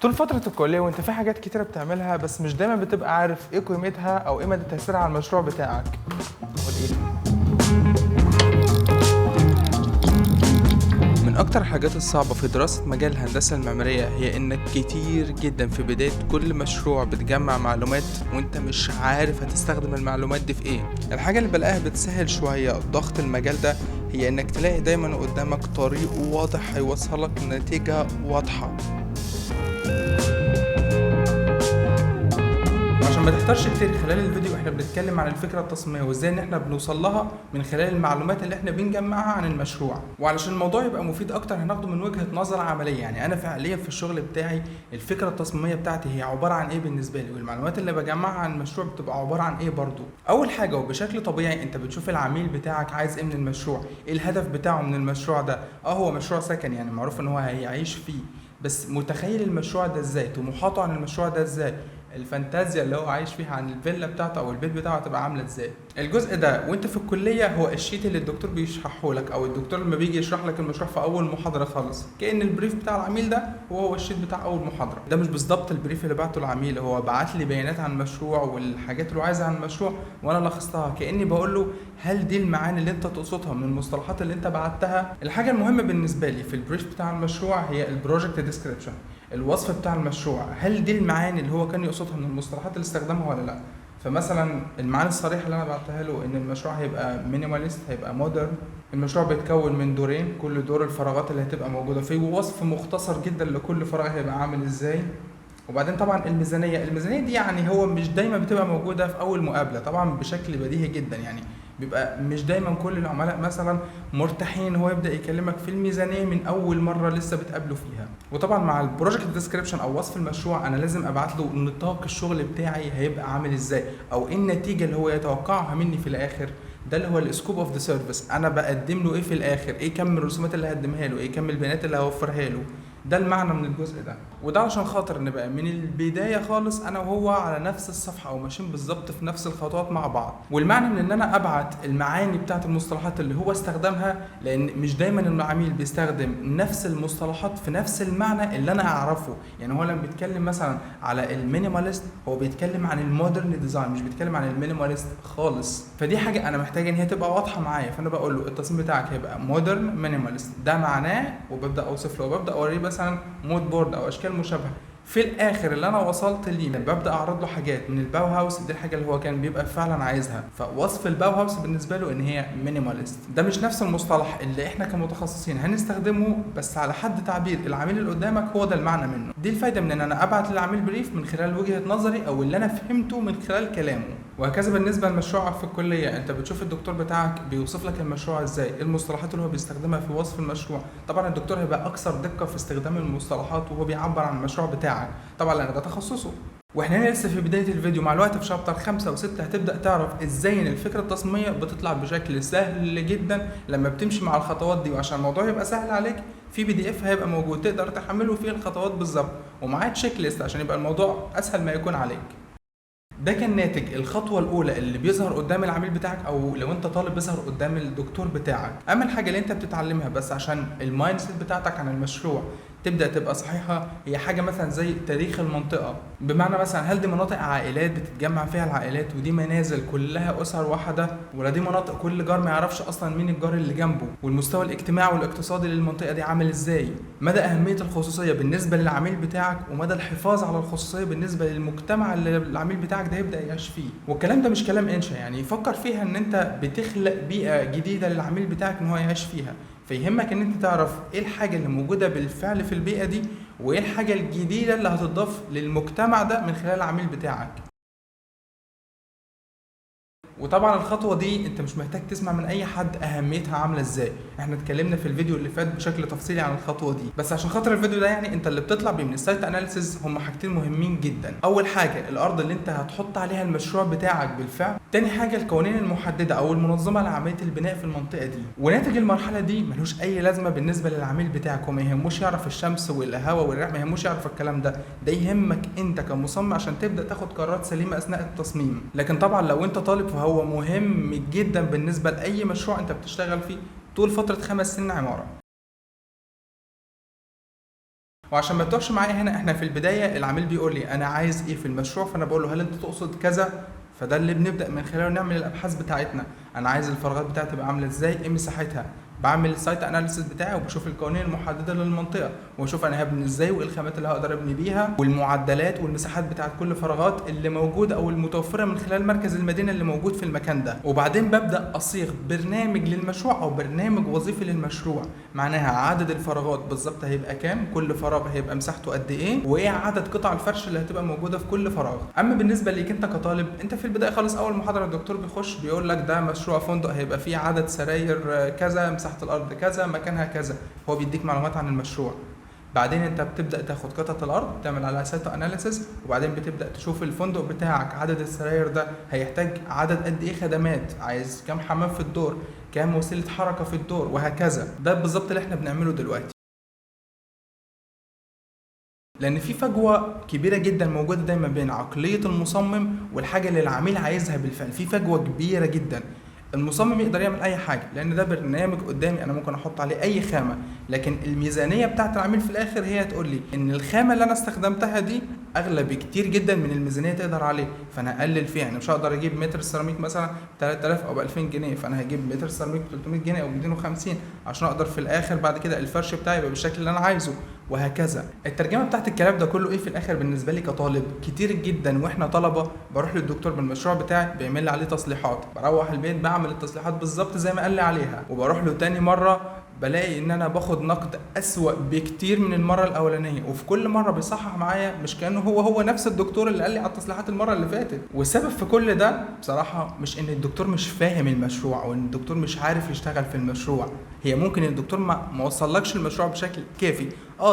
طول فترة الكلية وانت في حاجات كتيرة بتعملها بس مش دايما بتبقى عارف ايه قيمتها او ايه مدى تأثيرها على المشروع بتاعك. من اكتر الحاجات الصعبة في دراسة مجال الهندسة المعمارية هي انك كتير جدا في بداية كل مشروع بتجمع معلومات وانت مش عارف هتستخدم المعلومات دي في ايه. الحاجة اللي بلاقيها بتسهل شوية ضغط المجال ده هي انك تلاقي دايما قدامك طريق واضح هيوصلك لنتيجة واضحة. وعشان ما تحتارش كتير خلال الفيديو احنا بنتكلم عن الفكره التصميميه وازاي ان احنا بنوصل لها من خلال المعلومات اللي احنا بنجمعها عن المشروع. وعلشان الموضوع يبقى مفيد اكتر هناخده من وجهه نظر عمليه، يعني انا فعليا في الشغل بتاعي الفكره التصميميه بتاعتي هي عباره عن ايه بالنسبه لي، والمعلومات اللي بجمعها عن المشروع بتبقى عباره عن ايه برضو. اول حاجه وبشكل طبيعي انت بتشوف العميل بتاعك عايز ايه من المشروع، ايه الهدف بتاعه من المشروع ده. هو مشروع سكن يعني معروف ان هو هيعيش فيه، بس متخيل المشروع ده ازاي، طموحاته عن المشروع ده ازاي، الفانتازيا اللي هو عايش فيها عن الفيلا بتاعته او البيت بتاعه هتبقى عامله ازاي. الجزء ده وانت في الكليه هو الشيت اللي الدكتور بيشرحه لك، او الدكتور لما بيجي يشرح لك المشروع في اول محاضره خالص كأن البريف بتاع العميل ده هو الشيت بتاع اول محاضره. ده مش بالظبط البريف اللي بعته العميل، هو بعت لي بيانات عن المشروع والحاجات اللي هو عايزها عن المشروع وانا لخصتها، كأني بقول له هل دي المعاني اللي انت تقصدها من المصطلحات اللي انت بعتها. الحاجه المهمه بالنسبه لي في البريف بتاع المشروع هي البروجكت ديسكريبشن، الوصف بتاع المشروع، هل دي المعاني اللي هو كان يقصدها من المصطلحات اللي استخدمها ولا لا. فمثلا المعاني الصريحه اللي انا بعتها له ان المشروع هيبقى مينيماليست، هيبقى مودرن، المشروع بيتكون من دورين، كل دور الفراغات اللي هتبقى موجوده فيه ووصف مختصر جدا لكل فراغ هيبقى عامل ازاي. وبعدين طبعا الميزانيه دي يعني هو مش دايما بتبقى موجوده في اول مقابله، طبعا بشكل بديهي جدا، يعني بيبقى مش دايما كل العملاء مثلا مرتاحين هو يبدا يكلمك في الميزانيه من اول مره لسه بتقابله فيها. وطبعا مع البروجكت ديسكريبشن او وصف المشروع انا لازم ابعت له نطاق الشغل بتاعي هيبقى عامل ازاي، او ايه النتيجه اللي هو يتوقعها مني في الاخر. ده اللي هو السكوب اوف ذا سيرفيس، انا بقدم له ايه في الاخر، ايه كم الرسومات اللي هقدمها له، ايه كم البيانات اللي هوفرها له. ده المعنى من الجزء ده، وده عشان خاطر نبقى من البدايه خالص انا وهو على نفس الصفحه او ماشيين بالظبط في نفس الخطوات مع بعض. والمعنى من ان انا ابعت المعاني بتاعت المصطلحات اللي هو استخدمها، لان مش دايما العميل بيستخدم نفس المصطلحات في نفس المعنى اللي انا اعرفه. يعني هو لما بيتكلم مثلا على المينيماليست هو بيتكلم عن المودرن ديزاين، مش بيتكلم عن المينيماليست خالص. فدي حاجه انا محتاج ان هي تبقى واضحه معايا، فانا بقول له التصميم بتاعك هيبقى مودرن مينيماليست، ده معناه، وببدا اوصف له وببدا اوريه مثلا مود بورد او اشكال مشابهه. في الاخر اللي انا وصلت ليه ببدا اعرض له حاجات من الباو هاوس، دي الحاجه اللي هو كان بيبقى فعلا عايزها. فوصف الباو هاوس بالنسبه له ان هي مينيماليست، ده مش نفس المصطلح اللي احنا كمتخصصين هنستخدمه، بس على حد تعبير العميل اللي قدامك هو ده المعنى منه. دي الفايده من ان انا ابعت للعميل بريف من خلال وجهه نظري او اللي انا فهمته من خلال كلامه. وهكذا بالنسبه لمشروعك في الكليه، انت بتشوف الدكتور بتاعك بيوصف لك المشروع ازاي، ايه المصطلحات اللي هو بيستخدمها في وصف المشروع. طبعا الدكتور هيبقى اكثر دقه في استخدام المصطلحات وهو بيعبر عن المشروع بتاعك، طبعا لان ده تخصصه. واحنا هنا لسه في بدايه الفيديو، مع الوقت في شابتر 5 و6 هتبدا تعرف ازاي ان الفكره التصميميه بتطلع بشكل سهل جدا لما بتمشي مع الخطوات دي. وعشان الموضوع يبقى سهل عليك في PDF هيبقى موجود تقدر تحمله فيه الخطوات بالظبط، ومعاه تشيك ليست عشان يبقى الموضوع اسهل ما يكون عليك. ده كان ناتج الخطوه الاولى اللي بيظهر قدام العميل بتاعك، او لو انت طالب بيظهر قدام الدكتور بتاعك. اما الحاجه اللي انت بتتعلمها بس عشان المايند سيت بتاعتك عن المشروع تبدا تبقى صحيحه، هي حاجه مثلا زي تاريخ المنطقه، بمعنى مثلا هل دي مناطق عائلات بتتجمع فيها العائلات ودي منازل كلها اسر واحده، ولا دي مناطق كل جار ما يعرفش اصلا مين الجار اللي جنبه، والمستوى الاجتماعي والاقتصادي للمنطقه دي عامل ازاي، مدى اهميه الخصوصيه بالنسبه للعميل بتاعك، ومدى الحفاظ على الخصوصيه بالنسبه للمجتمع اللي العميل بتاعك ده هيبدا يعيش فيه. والكلام ده مش كلام انشا، يعني فكر فيها ان انت بتخلق بيئه جديده للعميل بتاعك ان هو يعيش فيها، فيهمك ان انت تعرف ايه الحاجه اللي موجوده بالفعل في البيئه دي، وايه الحاجه الجديده اللي هتضاف للمجتمع ده من خلال العميل بتاعك. وطبعا الخطوه دي انت مش محتاج تسمع من اي حد اهميتها عامله ازاي، احنا اتكلمنا في الفيديو اللي فات بشكل تفصيلي عن الخطوه دي، بس عشان خاطر الفيديو ده يعني انت اللي بتطلع بيه من السايت اناليسيز هم حاجتين مهمين جدا. اول حاجه الارض اللي انت هتحط عليها المشروع بتاعك بالفعل، تاني حاجه القوانين المحدده او المنظمه لعمليه البناء في المنطقه دي. وناتج المرحله دي ملوش اي لازمه بالنسبه للعميل بتاعك، وما يهموش يعرف الشمس والهواء والرياح، ما يهموش يعرف الكلام ده، ده يهمك انت كمصمم عشان تبدا تاخد قرارات سليمه اثناء التصميم. لكن طبعا لو انت طالب فهو مهم جدا بالنسبه لاي مشروع انت بتشتغل فيه طول فتره 5 سنين عماره. وعشان ما تتوهش معايا هنا، احنا في البدايه العميل بيقول لي انا عايز ايه في المشروع، فانا بقول له هل انت تقصد كذا؟ فده اللي بنبدا من خلاله نعمل الابحاث بتاعتنا. انا عايز الفراغات بتاعتي تبقى عامله ازاي، ايه مساحتها، بعمل السايت اناليسيس بتاعي وبشوف القوانين المحدده للمنطقه، واشوف انا هبني ازاي وايه الخامات اللي هقدر ابني بيها، والمعدلات والمساحات بتاعت كل فراغات اللي موجوده او المتوفره من خلال مركز المدينه اللي موجود في المكان ده. وبعدين ببدا اصيغ برنامج للمشروع او برنامج وظيفي للمشروع، معناها عدد الفراغات بالظبط هيبقى كام، كل فراغ هيبقى مساحته قد ايه، وايه عدد قطع الفرش اللي هتبقى موجوده في كل فراغ. اما بالنسبه ليك انت كطالب، انت في البدايه خالص اول محاضره الدكتور بيخش بيقول لك ده مشروع فندق هيبقى فيه عدد سراير كذا، مساحه الارض كذا، مكانها كذا، هو بيديك معلومات عن المشروع. بعدين انت بتبدا تاخد قطعه الارض تعمل عليها سايت اناليسيس، وبعدين بتبدا تشوف الفندق بتاعك عدد السراير ده هيحتاج عدد قد ايه خدمات، عايز كام حمام في الدور، كام وسيله حركه في الدور، وهكذا. ده بالظبط اللي احنا بنعمله دلوقتي. لان في فجوه كبيره جدا موجوده دايما بين عقليه المصمم والحاجه اللي العميل عايزها بالفعل، في فجوه كبيره جدا. المصمم يقدر يعمل اي حاجه لان ده برنامج قدامي انا ممكن احط عليه اي خامه، لكن الميزانيه بتاعت العميل في الاخر هي تقول لي ان الخامه اللي انا استخدمتها دي اغلى بكتير جدا من الميزانيه تقدر عليه، فانا اقلل فيها. يعني مش هقدر اجيب متر سيراميك مثلا 3000 او ب 2000 جنيه، فانا هجيب متر سيراميك ب 300 جنيه او 250 عشان اقدر في الاخر بعد كده الفرش بتاعي يبقى بالشكل اللي انا عايزه، وهكذا. الترجمه بتاعت الكلام ده كله ايه في الاخر بالنسبه لي كطالب؟ كتير جدا واحنا طلبه بروح للدكتور بالمشروع بتاعي بيعمل لي عليه تصليحات، بروح البيت بعمل التصليحات بالظبط زي ما قال لي عليها، وبروح له تاني مره بلاقي ان انا باخد نقد اسوأ بكتير من المره الاولانيه، وفي كل مره بيصحح معايا مش كانه هو نفس الدكتور اللي قال لي على التصليحات المره اللي فاتت. والسبب في كل ده بصراحه مش ان الدكتور مش فاهم المشروع او ان الدكتور مش عارف يشتغل في المشروع، هي ممكن الدكتور ما وصلكش المشروع بشكل كافي،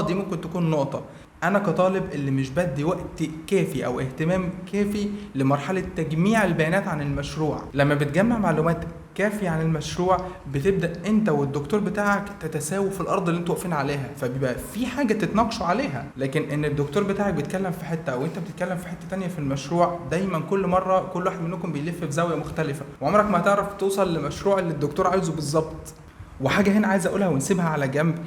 دي ممكن تكون نقطه. انا كطالب اللي مش بدي وقت كافي او اهتمام كافي لمرحله تجميع البيانات عن المشروع. لما بتجمع معلومات كافيه عن المشروع بتبدا انت والدكتور بتاعك تتساووا في الارض اللي انتوا واقفين عليها، فبيبقى في حاجه تتناقشوا عليها. لكن ان الدكتور بتاعك بيتكلم في حته او انت بتتكلم في حته تانية في المشروع، دايما كل مره كل واحد منكم بيلف في زاويه مختلفه، وعمرك ما هتعرف توصل لمشروع اللي الدكتور عايزه بالظبط. وحاجه هنا عايز اقولها ونسيبها على جنب،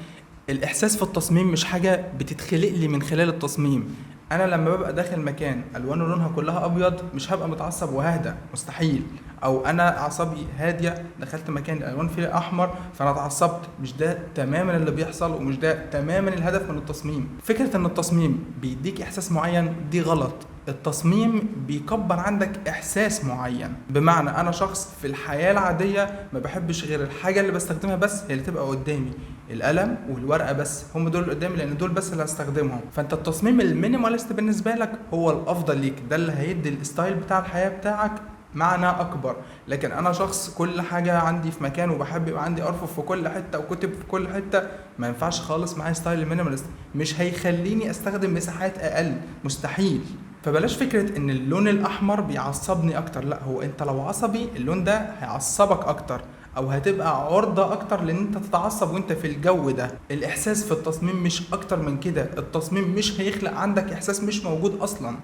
الاحساس في التصميم مش حاجه بتتخلق لي من خلال التصميم. انا لما ببقى داخل مكان الوانه لونها كلها ابيض مش هبقى متعصب وههدى، مستحيل. او انا اعصابي هاديه دخلت مكان الالوان فيه احمر فانا اتعصبت، مش ده تماما اللي بيحصل ومش ده تماما الهدف من التصميم. فكره ان التصميم بيديك احساس معين دي غلط، التصميم بيكبر عندك احساس معين. بمعنى انا شخص في الحياه العاديه ما بحبش غير الحاجه اللي بستخدمها بس هي اللي تبقى قدامي، القلم والورقه بس هم دول اللي قدامي لان دول بس اللي هستخدمهم. فانت التصميم المينيماليست بالنسبه لك هو الافضل ليك، ده اللي هيدي الستايل بتاع الحياه بتاعك معنى اكبر. لكن انا شخص كل حاجه عندي في مكان وبحب يبقى عندي ارفف في كل حته وكتب في كل حته، ما ينفعش خالص معايا ستايل المينيماليست، مش هيخليني استخدم مساحات اقل، مستحيل. فبلاش فكره ان اللون الاحمر بيعصبني اكتر، لا، هو انت لو عصبي اللون ده هيعصبك اكتر او هتبقى عرضة اكتر لان انت تتعصب وانت في الجو ده. الاحساس في التصميم مش اكتر من كده، التصميم مش هيخلق عندك احساس مش موجود اصلا.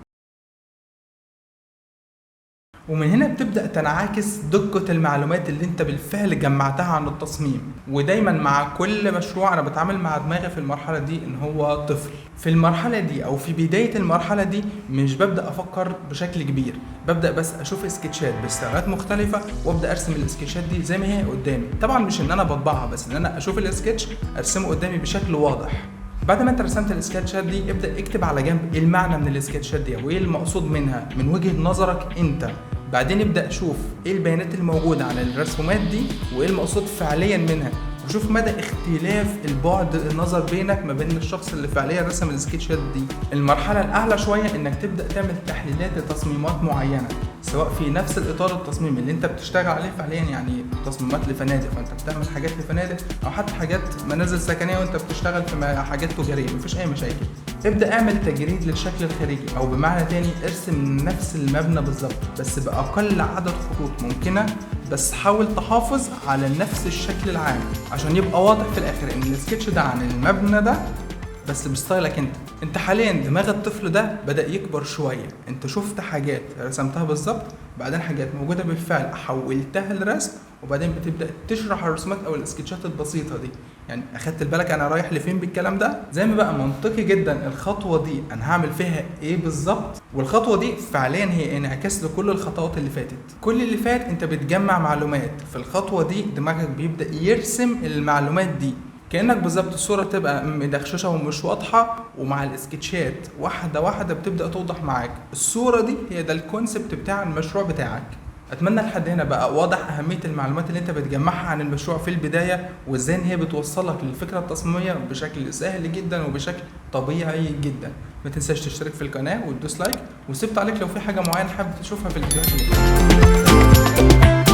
ومن هنا بتبدأ تنعكس دقة المعلومات اللي انت بالفعل جمعتها عن التصميم. ودايما مع كل مشروع انا بتعامل مع دماغي في المرحلة دي ان هو طفل. في المرحلة دي او في بداية المرحلة دي مش ببدأ افكر بشكل كبير، ببدأ بس اشوف سكتشات باستخدامات مختلفة وابدأ ارسم السكتشات دي زي ما هي قدامي. طبعا مش ان انا بطبعها بس ان انا اشوف السكتش ارسمه قدامي بشكل واضح. بعد ما انت رسمت السكتشات دي ابدأ اكتب على جنب ايه المعنى من السكتشات دي وايه المقصود منها من وجهة نظرك انت. بعدين ابدأ شوف ايه البيانات الموجودة عن الرسومات دي وايه المقصود فعليا منها، وشوف مدى اختلاف البعد النظر بينك ما بين الشخص اللي فعليا رسم السكتشات دي. المرحلة الأعلى شوية إنك تبدأ تعمل تحليلات لتصميمات معينة سواء في نفس الإطار التصميمي اللي أنت بتشتغل عليه فعليا، يعني تصميمات لفنادق فأنت بتعمل حاجات لفنادق أو حتى حاجات منازل سكنية وأنت بتشتغل في حاجات تجارية، مفيش أي مشاكل. ابدأ اعمل تجريد للشكل الخارجي أو بمعنى تاني ارسم نفس المبنى بالظبط بس بأقل عدد خطوط ممكنة، بس حاول تحافظ على نفس الشكل العام عشان يبقى واضح في الاخر ان السكتش ده عن المبنى ده بس بستايلك انت. حاليا دماغ الطفل ده بدأ يكبر شوية، انت شفت حاجات رسمتها بالظبط بعدين حاجات موجودة بالفعل حولتها لرسم وبعدين بتبدا تشرح الرسومات او السكتشات البسيطه دي. يعني اخدت بالك انا رايح لفين بالكلام ده؟ زي ما بقى منطقي جدا الخطوه دي انا هعمل فيها ايه بالظبط، والخطوه دي فعليا هي انعكاس لكل الخطوات اللي فاتت. كل اللي فات انت بتجمع معلومات، في الخطوه دي دماغك بيبدا يرسم المعلومات دي كانك بالظبط الصوره بتبقى مدخششه ومش واضحه، ومع السكتشات واحده واحده بتبدا توضح معاك الصوره دي. هي ده الكونسبت بتاع المشروع بتاعك. اتمنى لحد هنا بقى واضح اهميه المعلومات اللي انت بتجمعها عن المشروع في البدايه، وازاي ان هي بتوصلك للفكره التصميميه بشكل سهل جدا وبشكل طبيعي جدا. ما تنساش تشترك في القناه وتدوس لايك، وسيب تعليق لو في حاجه معينه حابب تشوفها في الفيديوهات اللي جايه.